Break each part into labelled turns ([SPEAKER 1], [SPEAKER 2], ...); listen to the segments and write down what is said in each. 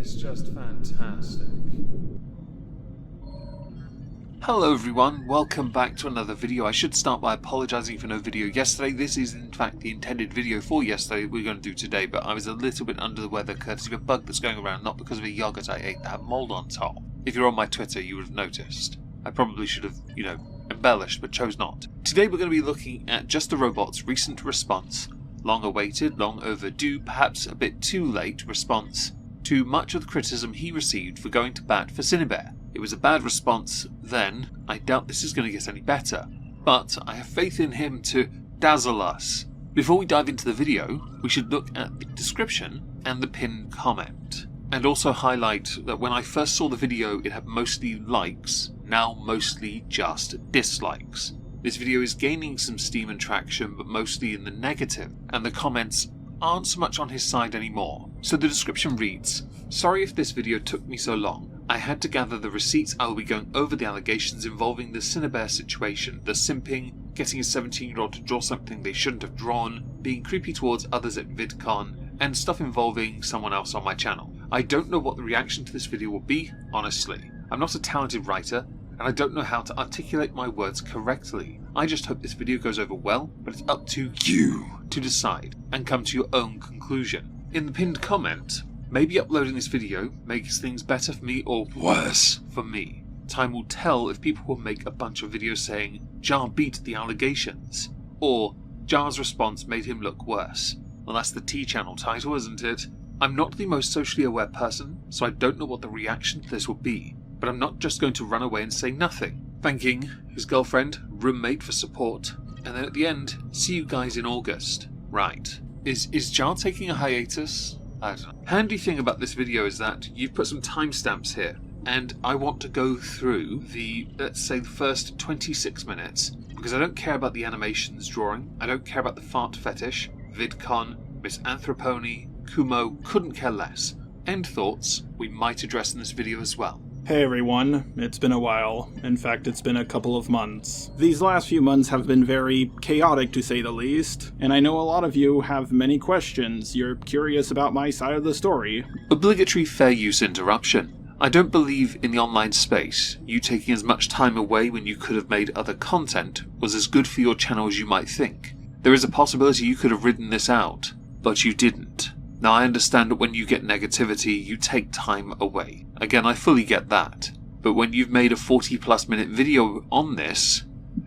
[SPEAKER 1] is just fantastic. Hello everyone, welcome back to another video. I should start by apologising for no video yesterday. This is in fact the intended video for yesterday we're going to do today, but I was a little bit under the weather courtesy of a bug that's going around, not because of a yogurt I ate that had mould on top. If you're on my Twitter you would have noticed. I probably should have, embellished, but chose not. Today we're going to be looking at Just the Robot's recent response, long awaited, long overdue, perhaps a bit too late response to much of the criticism he received for going to bat for Cinebear. It was a bad response then. I doubt this is going to get any better, but I have faith in him to dazzle us. Before we dive into the video, we should look at the description and the pinned comment, and also highlight that when I first saw the video it had mostly likes, now mostly just dislikes. This video is gaining some steam and traction, but mostly in the negative, and the comments aren't so much on his side anymore. So the description reads, "Sorry if this video took me so long. I had to gather the receipts. I will be going over the allegations involving the Cinebear situation, the simping, getting a 17-year-old to draw something they shouldn't have drawn, being creepy towards others at VidCon, and stuff involving someone else on my channel. I don't know what the reaction to this video will be, honestly. I'm not a talented writer, and I don't know how to articulate my words correctly. I just hope this video goes over well, but it's up to you to decide and come to your own conclusion." In the pinned comment, maybe uploading this video makes things better for me or worse for me. Time will tell if people will make a bunch of videos saying Jar beat the allegations, or Jar's response made him look worse. Well, that's the T-channel title, isn't it? I'm not the most socially aware person, so I don't know what the reaction to this will be, but I'm not just going to run away and say nothing, thanking his girlfriend, roommate for support, and then at the end, see you guys in August. Right. Is Jar taking a hiatus? I don't know. Handy thing about this video is that you've put some timestamps here, and I want to go through the, let's say, the first 26 minutes, because I don't care about the animations drawing, I don't care about the fart fetish, VidCon, Miss Anthropony, Kumo, couldn't care less. End thoughts we might address in this video as well.
[SPEAKER 2] Hey everyone, it's been a while. In fact, it's been a couple of months. These last few months have been very chaotic to say the least, and I know a lot of you have many questions. You're curious about my side of the story.
[SPEAKER 1] Obligatory fair use interruption. I don't believe in the online space. You taking as much time away when you could have made other content was as good for your channel as you might think. There is a possibility you could have ridden this out, but you didn't. Now I understand that when you get negativity, you take time away. Again, I fully get that. But when you've made a 40+ minute video on this,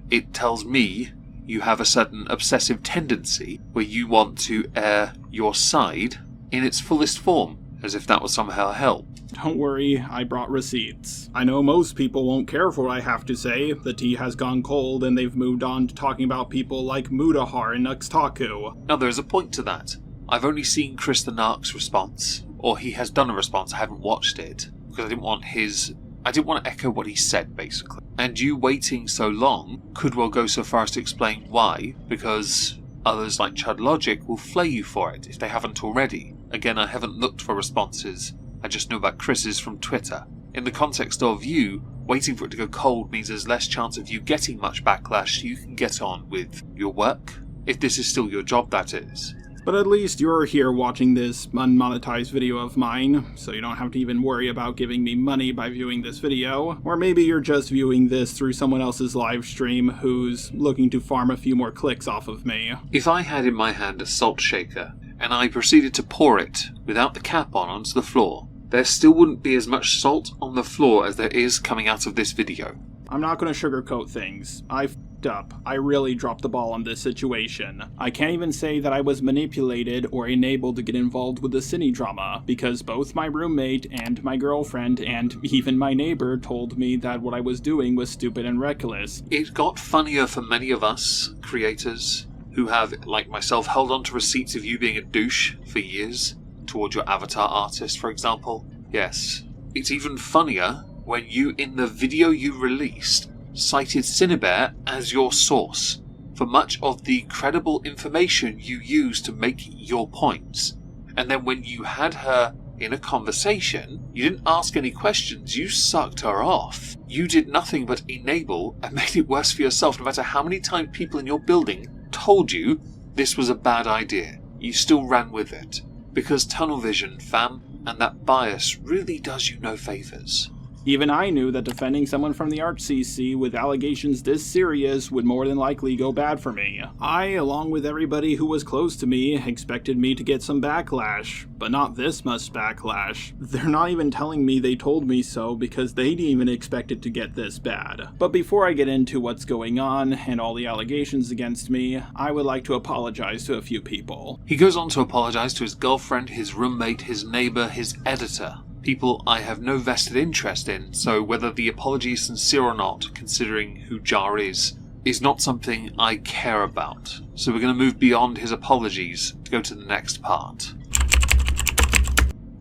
[SPEAKER 1] it tells me you have a certain obsessive tendency where you want to air your side in its fullest form, as if that would somehow help.
[SPEAKER 2] Don't worry, I brought receipts. I know most people won't care for what I have to say. The tea has gone cold and they've moved on to talking about people like Mudahar and Nuxtaku.
[SPEAKER 1] Now there is a point to that. I've only seen Chris the Narc's response, or he has done a response, I haven't watched it, because I didn't want to echo what he said, basically. And you waiting so long could well go so far as to explain why, because others like Chud Logic will flay you for it, if they haven't already. Again, I haven't looked for responses, I just know about Chris's from Twitter. In the context of you, waiting for it to go cold means there's less chance of you getting much backlash, so you can get on with your work. If this is still your job, that is.
[SPEAKER 2] But at least you're here watching this unmonetized video of mine, so you don't have to even worry about giving me money by viewing this video. Or maybe you're just viewing this through someone else's live stream who's looking to farm a few more clicks off of me.
[SPEAKER 1] If I had in my hand a salt shaker, and I proceeded to pour it without the cap on onto the floor, there still wouldn't be as much salt on the floor as there is coming out of this video.
[SPEAKER 2] I'm not going to sugarcoat things. I f***ed up. I really dropped the ball on this situation. I can't even say that I was manipulated or enabled to get involved with the cine drama, because both my roommate and my girlfriend and even my neighbor told me that what I was doing was stupid and reckless.
[SPEAKER 1] It got funnier for many of us creators who have, like myself, held on to receipts of you being a douche for years, towards your avatar artist, for example. Yes. It's even funnier when you, in the video you released, cited Cinebear as your source for much of the credible information you used to make your points. And then when you had her in a conversation, you didn't ask any questions, you sucked her off. You did nothing but enable and made it worse for yourself, no matter how many times people in your building told you this was a bad idea. You still ran with it. Because tunnel vision, fam. and that bias really does you no favours.
[SPEAKER 2] Even I knew that defending someone from the ArchCC with allegations this serious would more than likely go bad for me. I, along with everybody who was close to me, expected me to get some backlash, but not this much backlash. They're not even telling me they told me so because they didn't even expect it to get this bad. But before I get into what's going on and all the allegations against me, I would like to apologize to a few people.
[SPEAKER 1] He goes on to apologise to his girlfriend, his roommate, his neighbour, his editor. People I have no vested interest in, so whether the apology is sincere or not, considering who Jar is not something I care about. So we're going to move beyond his apologies to go to the next part.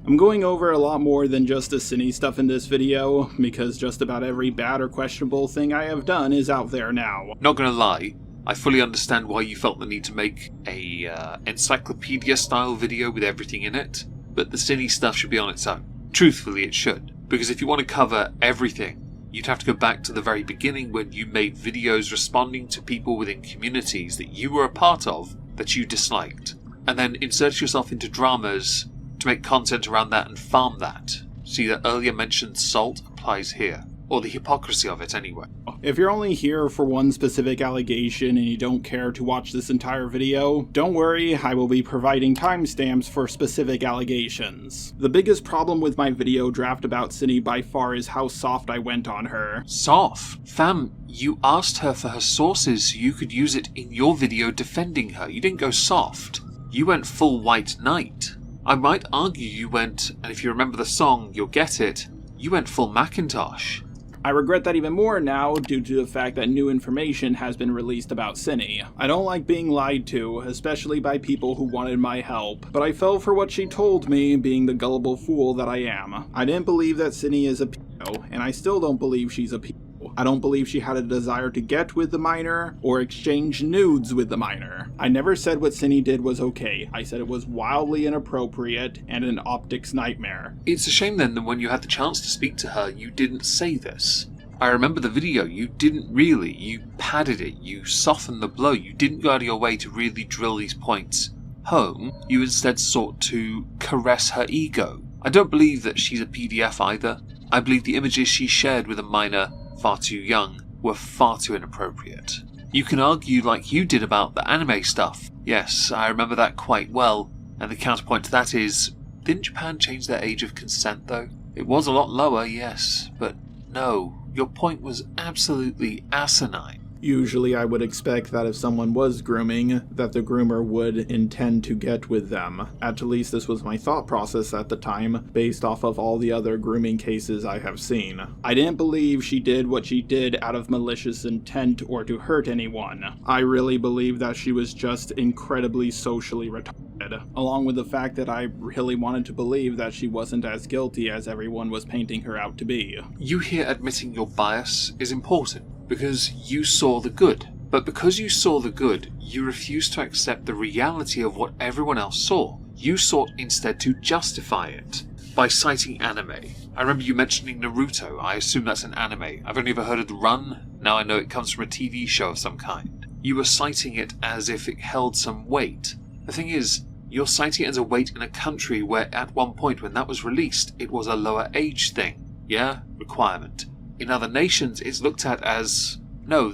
[SPEAKER 2] I'm going over a lot more than just the Cine stuff in this video, because just about every bad or questionable thing I have done is out there now.
[SPEAKER 1] Not going to lie, I fully understand why you felt the need to make a encyclopedia-style video with everything in it, but the Cine stuff should be on its own. Truthfully, it should, because if you want to cover everything, you'd have to go back to the very beginning when you made videos responding to people within communities that you were a part of that you disliked, and then insert yourself into dramas to make content around that and farm that. See, the earlier mentioned salt applies here, or the hypocrisy of it anyway.
[SPEAKER 2] If you're only here for one specific allegation and you don't care to watch this entire video, don't worry, I will be providing timestamps for specific allegations. The biggest problem with my video draft about Cine by far is how soft I went on her.
[SPEAKER 1] Soft? Fam, you asked her for her sources so you could use it in your video defending her. You didn't go soft. You went full white knight. I might argue you went, and if you remember the song, you'll get it, you went full Macintosh.
[SPEAKER 2] I regret that even more now due to the fact that new information has been released about Cine. I don't like being lied to, especially by people who wanted my help, but I fell for what she told me, being the gullible fool that I am. I didn't believe that Cine is a pedo, and I still don't believe she's a pedo. I don't believe she had a desire to get with the minor or exchange nudes with the minor. I never said what Cine did was okay. I said it was wildly inappropriate and an optics nightmare.
[SPEAKER 1] It's a shame then that when you had the chance to speak to her, you didn't say this. I remember the video, you didn't really. You padded it, you softened the blow, you didn't go out of your way to really drill these points home. You instead sought to caress her ego. I don't believe that she's a PDF either. I believe the images she shared with a minor far too young were far too inappropriate. You can argue like you did about the anime stuff. Yes, I remember that quite well, and the counterpoint to that is, didn't Japan change their age of consent though? It was a lot lower, yes, but no, your point was absolutely asinine.
[SPEAKER 2] Usually I would expect that if someone was grooming, that the groomer would intend to get with them. At least this was my thought process at the time, based off of all the other grooming cases I have seen. I didn't believe she did what she did out of malicious intent or to hurt anyone. I really believe that she was just incredibly socially retarded, along with the fact that I really wanted to believe that she wasn't as guilty as everyone was painting her out to be.
[SPEAKER 1] You here admitting your bias is important, because you saw the good. But because you saw the good, you refused to accept the reality of what everyone else saw. You sought instead to justify it by citing anime. I remember you mentioning Naruto. I assume that's an anime. I've only ever heard of the Run. Now I know it comes from a TV show of some kind. You were citing it as if it held some weight. The thing is, you're citing it as a weight in a country where at one point when that was released, it was a lower age thing. Yeah? Requirement. In other nations, it's looked at as, no,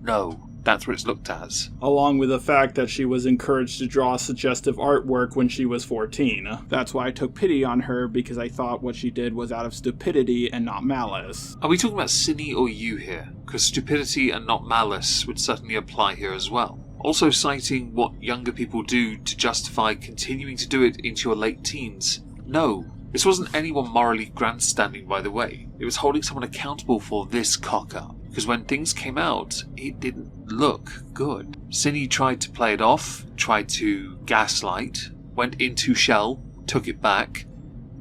[SPEAKER 1] no. That's what it's looked as.
[SPEAKER 2] Along with the fact that she was encouraged to draw suggestive artwork when she was 14. That's why I took pity on her, because I thought what she did was out of stupidity and not malice.
[SPEAKER 1] Are we talking about Cine or you here? Because stupidity and not malice would certainly apply here as well. Also citing what younger people do to justify continuing to do it into your late teens. No. This wasn't anyone morally grandstanding, by the way. It was holding someone accountable for this cock-up. Because when things came out, it didn't look good. Cine tried to play it off, tried to gaslight, went into shell, took it back,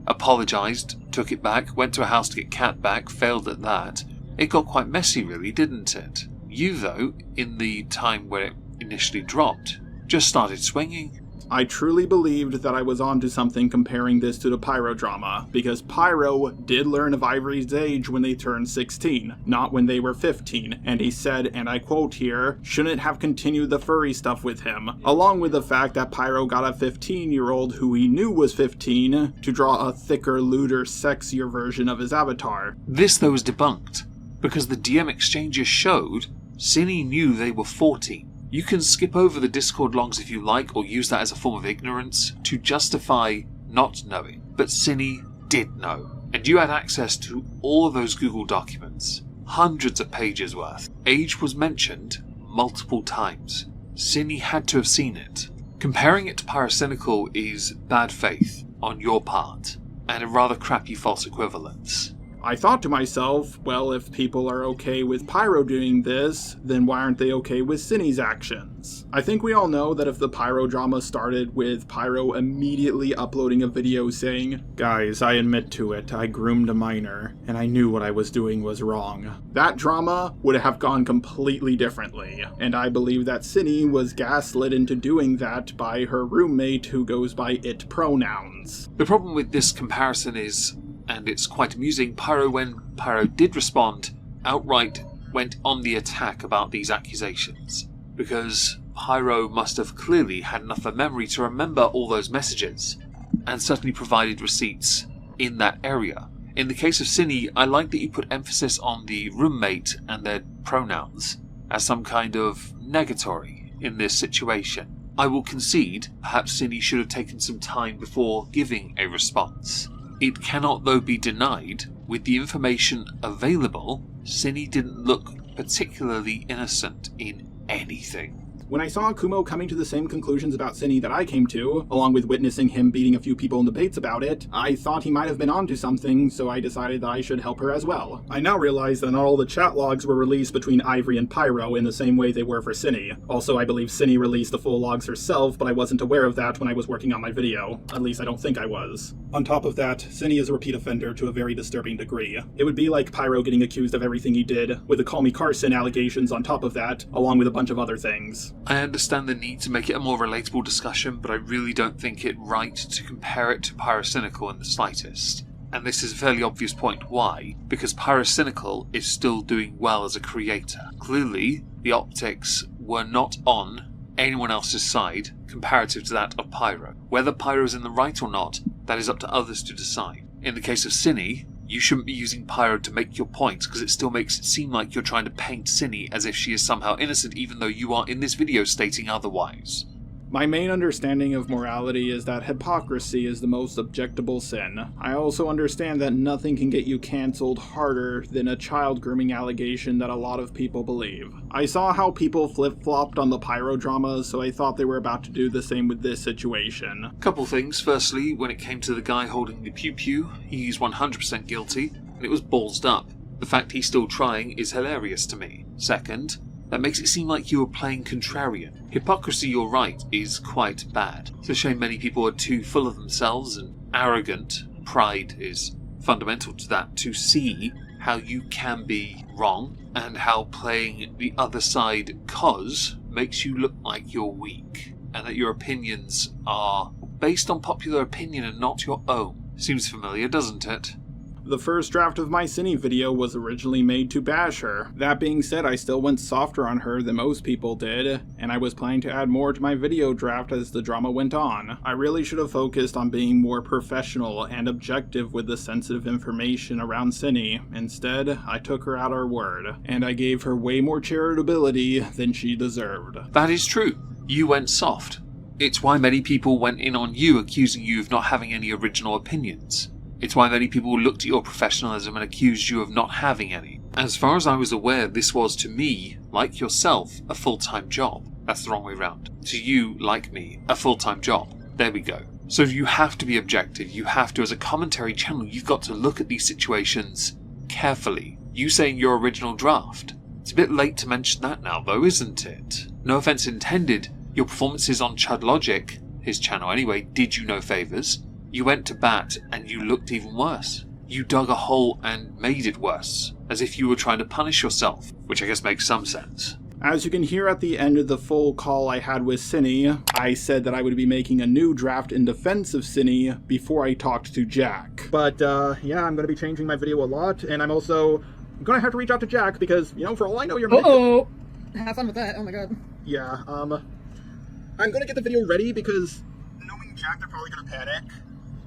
[SPEAKER 1] apologised, took it back, went to a house to get cat back, failed at that. It got quite messy really, didn't it? You though, in the time where it initially dropped, just started swinging.
[SPEAKER 2] I truly believed that I was onto something comparing this to the Pyro drama, because Pyro did learn of Ivory's age when they turned 16, not when they were 15, and he said, and I quote here, shouldn't have continued the furry stuff with him, along with the fact that Pyro got a 15-year-old who he knew was 15 to draw a thicker, lewder, sexier version of his avatar.
[SPEAKER 1] This, though, is debunked, because the DM exchanges showed Cine knew they were 14. You can skip over the Discord logs if you like, or use that as a form of ignorance to justify not knowing. But Cine did know, and you had access to all of those Google documents, hundreds of pages worth. Age was mentioned multiple times. Cine had to have seen it. Comparing it to Pyrocynical is bad faith on your part, and a rather crappy false equivalence.
[SPEAKER 2] I thought to myself, well, if people are okay with Pyro doing this, then why aren't they okay with Cine's actions? I think we all know that if the Pyro drama started with Pyro immediately uploading a video saying, guys, I admit to it, I groomed a minor, and I knew what I was doing was wrong, that drama would have gone completely differently. And I believe that Cine was gaslit into doing that by her roommate who goes by it pronouns.
[SPEAKER 1] The problem with this comparison is, and it's quite amusing, Pyro, when Pyro did respond, outright went on the attack about these accusations. Because Pyro must have clearly had enough of memory to remember all those messages, and certainly provided receipts in that area. In the case of Cine, I like that you put emphasis on the roommate and their pronouns as some kind of negatory in this situation. I will concede, perhaps Cine should have taken some time before giving a response. It cannot, though, be denied, with the information available, Cine didn't look particularly innocent in anything.
[SPEAKER 2] When I saw Kumo coming to the same conclusions about Cine that I came to, along with witnessing him beating a few people in debates about it, I thought he might have been onto something, so I decided that I should help her as well. I now realize that not all the chat logs were released between Ivory and Pyro in the same way they were for Cine. Also, I believe Cine released the full logs herself, but I wasn't aware of that when I was working on my video. At least I don't think I was. On top of that, Cine is a repeat offender to a very disturbing degree. It would be like Pyro getting accused of everything he did, with the Call Me Carson allegations on top of that, along with a bunch of other things.
[SPEAKER 1] I understand the need to make it a more relatable discussion, but I really don't think it right to compare it to Pyrocynical in the slightest. And this is a fairly obvious point. Why? Because Pyrocynical is still doing well as a creator. Clearly, the optics were not on anyone else's side comparative to that of Pyro. Whether Pyro is in the right or not, that is up to others to decide. In the case of Cine, you shouldn't be using Pyro to make your points, because it still makes it seem like you're trying to paint Cine as if she is somehow innocent, even though you are in this video stating otherwise.
[SPEAKER 2] My main understanding of morality is that hypocrisy is the most objectable sin. I also understand that nothing can get you cancelled harder than a child grooming allegation that a lot of people believe. I saw how people flip-flopped on the Pyro drama, so I thought they were about to do the same with this situation.
[SPEAKER 1] Couple things. Firstly, when it came to the guy holding the pew-pew, he's 100% guilty, and it was ballsed up. The fact he's still trying is hilarious to me. Second, that makes it seem like you were playing contrarian. Hypocrisy, you're right, is quite bad. It's a shame many people are too full of themselves and arrogant. Pride is fundamental to that, to see how you can be wrong and how playing the other side cause makes you look like you're weak and that your opinions are based on popular opinion and not your own. Seems familiar, doesn't it?
[SPEAKER 2] The first draft of my Cine video was originally made to bash her. That being said, I still went softer on her than most people did, and I was planning to add more to my video draft as the drama went on. I really should have focused on being more professional and objective with the sensitive information around Cine. Instead, I took her at her word, and I gave her way more charitability than she deserved.
[SPEAKER 1] That is true. You went soft. It's why many people went in on you, accusing you of not having any original opinions. It's why many people looked at your professionalism and accused you of not having any. As far as I was aware, this was to me, like yourself, a full-time job. That's the wrong way round. To you, like me, a full-time job. There we go. So you have to be objective. You have to, as a commentary channel, you've got to look at these situations carefully. You saying your original draft. It's a bit late to mention that now, though, isn't it? No offense intended. Your performances on Chud Logic, his channel anyway, did you no favours. You went to bat and you looked even worse. You dug a hole and made it worse, as if you were trying to punish yourself, which I guess makes some sense.
[SPEAKER 2] As you can hear at the end of the full call I had with Cinny, I said that I would be making a new draft in defense of Cinny before I talked to Jack. But yeah, I'm going to be changing my video a lot, and I'm also going to have to reach out to Jack because, you know, for all I know, you're...
[SPEAKER 3] Uh-oh! Have fun with that, oh my god.
[SPEAKER 2] Yeah, I'm going to get the video ready because knowing Jack, they're probably going to panic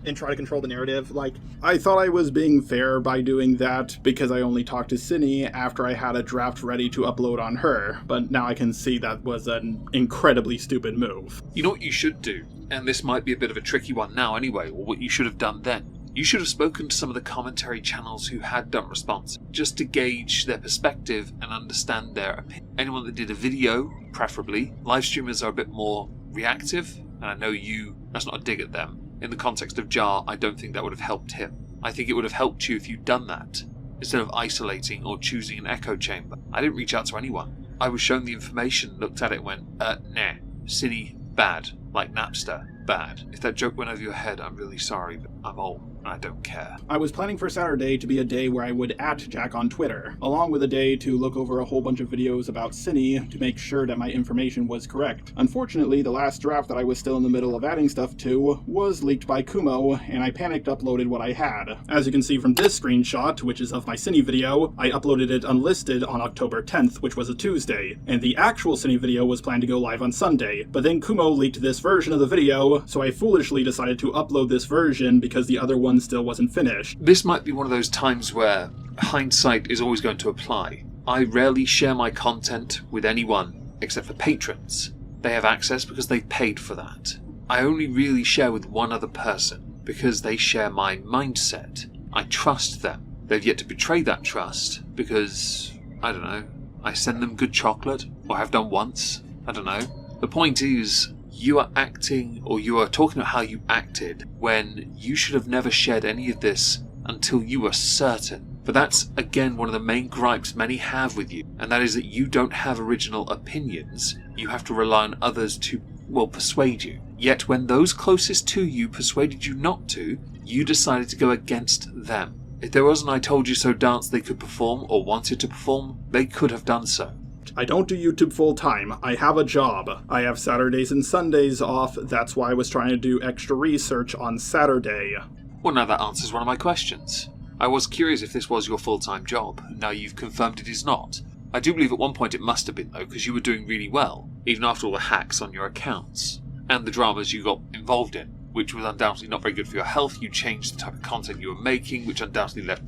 [SPEAKER 2] and try to control the narrative. Like, I thought I was being fair by doing that because I only talked to Cinny after I had a draft ready to upload on her, but now I can see that was an incredibly stupid move.
[SPEAKER 1] You know what you should do? And this might be a bit of a tricky one now anyway, or what you should have done then. You should have spoken to some of the commentary channels who had done response, just to gauge their perspective and understand their opinion. Anyone that did a video, preferably. Live streamers are a bit more reactive, and I know that's not a dig at them. In the context of Jar, I don't think that would have helped him. I think it would have helped you if you'd done that, instead of isolating or choosing an echo chamber. I didn't reach out to anyone. I was shown the information, looked at it and went, nah, Cinny, bad. Like Napster, bad. If that joke went over your head, I'm really sorry, but I'm old. I don't care.
[SPEAKER 2] I was planning for Saturday to be a day where I would @ Jack on Twitter, along with a day to look over a whole bunch of videos about Cinny to make sure that my information was correct. Unfortunately, the last draft that I was still in the middle of adding stuff to was leaked by Kumo, and I panicked uploaded what I had. As you can see from this screenshot, which is of my Cinny video, I uploaded it unlisted on October 10th, which was a Tuesday, and the actual Cinny video was planned to go live on Sunday, but then Kumo leaked this version of the video, so I foolishly decided to upload this version because the other one still wasn't finished.
[SPEAKER 1] This might be one of those times where hindsight is always going to apply. I rarely share my content with anyone except for patrons. They have access because they paid for that. I only really share with one other person because they share my mindset. I trust them. They've yet to betray that trust because, I don't know, I send them good chocolate, or have done once. I don't know. The point is, you are acting, or you are talking about how you acted when you should have never shared any of this until you were certain. But that's, again, one of the main gripes many have with you, and that is that you don't have original opinions. You have to rely on others to, well, persuade you. Yet when those closest to you persuaded you not to, you decided to go against them. If there was an I told you so dance they could perform, or wanted to perform, they could have done so.
[SPEAKER 2] I don't do YouTube full time. I have a job. I have Saturdays and Sundays off. That's why I was trying to do extra research on Saturday.
[SPEAKER 1] Well, now that answers one of my questions. I was curious if this was your full-time job. Now you've confirmed it is not. I do believe at one point it must have been, though, because you were doing really well, even after all the hacks on your accounts, and the dramas you got involved in, which was undoubtedly not very good for your health. You changed the type of content you were making, which undoubtedly led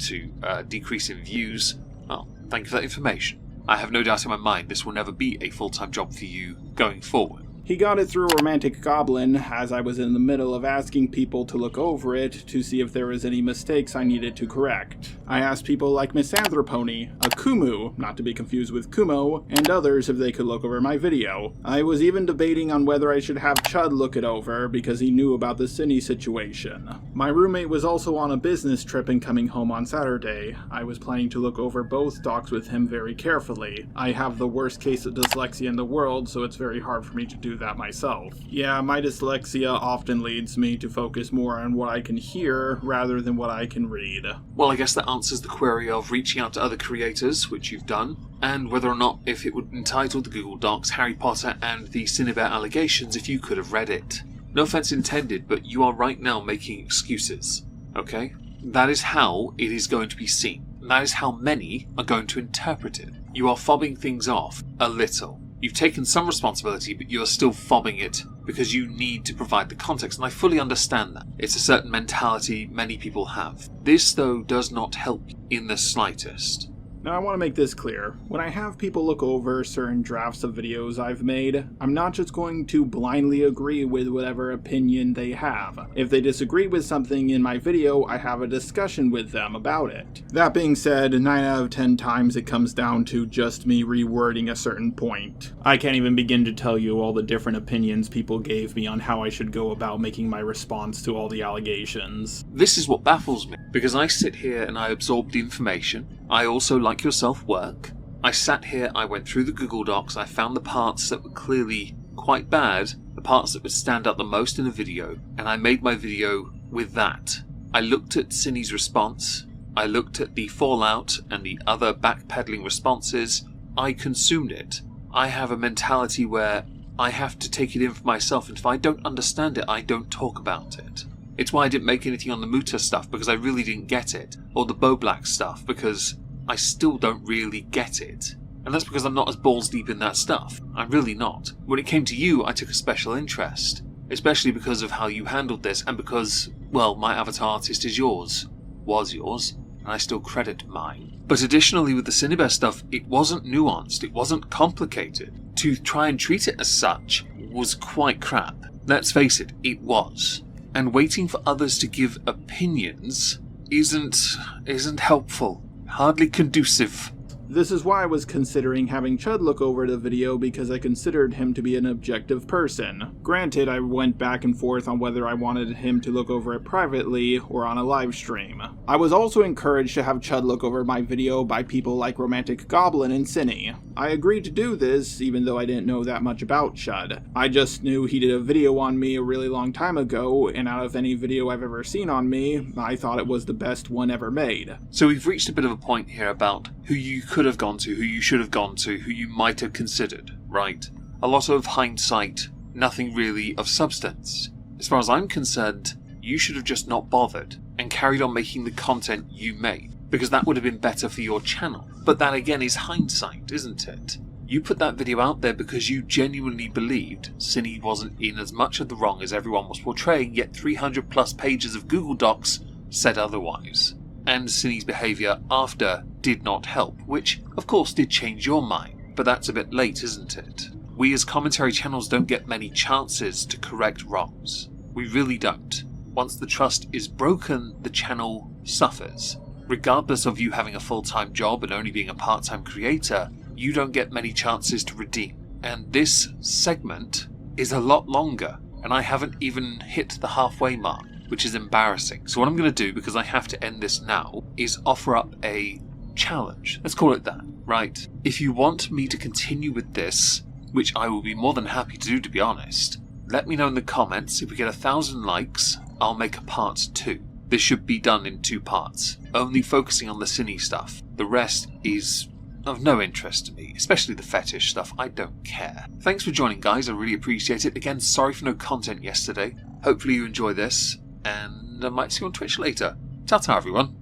[SPEAKER 1] to a decrease in views. Well, thank you for that information. I have no doubt in my mind this will never be a full-time job for you going forward.
[SPEAKER 2] He got it through a romantic goblin, as I was in the middle of asking people to look over it to see if there was any mistakes I needed to correct. I asked people like Misanthropony, a Kumu, not to be confused with Kumo, and others if they could look over my video. I was even debating on whether I should have Chud look it over because he knew about the Cinny situation. My roommate was also on a business trip and coming home on Saturday. I was planning to look over both docs with him very carefully. I have the worst case of dyslexia in the world, so it's very hard for me to do that myself. Yeah, my dyslexia often leads me to focus more on what I can hear rather than what I can read.
[SPEAKER 1] Well, I guess that answers the query of reaching out to other creators, which you've done, and whether or not if it would entitle the Google Docs Harry Potter and the Cinnabar allegations if you could have read it. No offense intended, but you are right now making excuses, okay? That is how it is going to be seen. That is how many are going to interpret it. You are fobbing things off a little. You've taken some responsibility, but you are still fobbing it because you need to provide the context, and I fully understand that. It's a certain mentality many people have. This, though, does not help you in the slightest.
[SPEAKER 2] Now I want to make this clear. When I have people look over certain drafts of videos I've made, I'm not just going to blindly agree with whatever opinion they have. If they disagree with something in my video, I have a discussion with them about it. That being said, 9 out of 10 times it comes down to just me rewording a certain point. I can't even begin to tell you all the different opinions people gave me on how I should go about making my response to all the allegations.
[SPEAKER 1] This is what baffles me, because I sit here and I absorb the information. I also, like yourself, work. I sat here, I went through the Google Docs, I found the parts that were clearly quite bad, the parts that would stand out the most in a video, and I made my video with that. I looked at Cinny's response, I looked at the fallout and the other backpedaling responses, I consumed it, I have a mentality where I have to take it in for myself, and if I don't understand it, I don't talk about it. It's why I didn't make anything on the Muta stuff, because I really didn't get it, or the Boblack stuff, because I still don't really get it. And that's because I'm not as balls deep in that stuff. I'm really not. When it came to you, I took a special interest, especially because of how you handled this, and because, well, my avatar artist is yours. Was yours, and I still credit mine. But additionally with the Cinebest stuff, it wasn't nuanced, it wasn't complicated. To try and treat it as such was quite crap. Let's face it, it was. And waiting for others to give opinions isn't helpful. Hardly conducive.
[SPEAKER 2] This is why I was considering having Chud look over the video, because I considered him to be an objective person. Granted, I went back and forth on whether I wanted him to look over it privately or on a live stream. I was also encouraged to have Chud look over my video by people like Romantic Goblin and Cinny. I agreed to do this, even though I didn't know that much about Chud. I just knew he did a video on me a really long time ago, and out of any video I've ever seen on me, I thought it was the best one ever made.
[SPEAKER 1] So we've reached a bit of a point here about who you could have gone to, who you should have gone to, who you might have considered, right? A lot of hindsight, nothing really of substance. As far as I'm concerned, you should have just not bothered and carried on making the content you made, because that would have been better for your channel. But that again is hindsight, isn't it? You put that video out there because you genuinely believed Cine wasn't in as much of the wrong as everyone was portraying, yet 300 plus pages of Google Docs said otherwise. And Cine's behaviour after did not help, which of course did change your mind, but that's a bit late, isn't it? We as commentary channels don't get many chances to correct wrongs. We really don't. Once the trust is broken, the channel suffers. Regardless of you having a full-time job and only being a part-time creator, you don't get many chances to redeem. And this segment is a lot longer, and I haven't even hit the halfway mark, which is embarrassing. So what I'm going to do, because I have to end this now, is offer up a challenge. Let's call it that, right? If you want me to continue with this, which I will be more than happy to do, to be honest, let me know in the comments. If we get 1,000 likes, I'll make a part 2. This should be done in 2 parts, only focusing on the Cine stuff. The rest is of no interest to me, especially the fetish stuff. I don't care. Thanks for joining, guys. I really appreciate it. Again, sorry for no content yesterday. Hopefully you enjoy this, and I might see you on Twitch later. Ta-ta, everyone.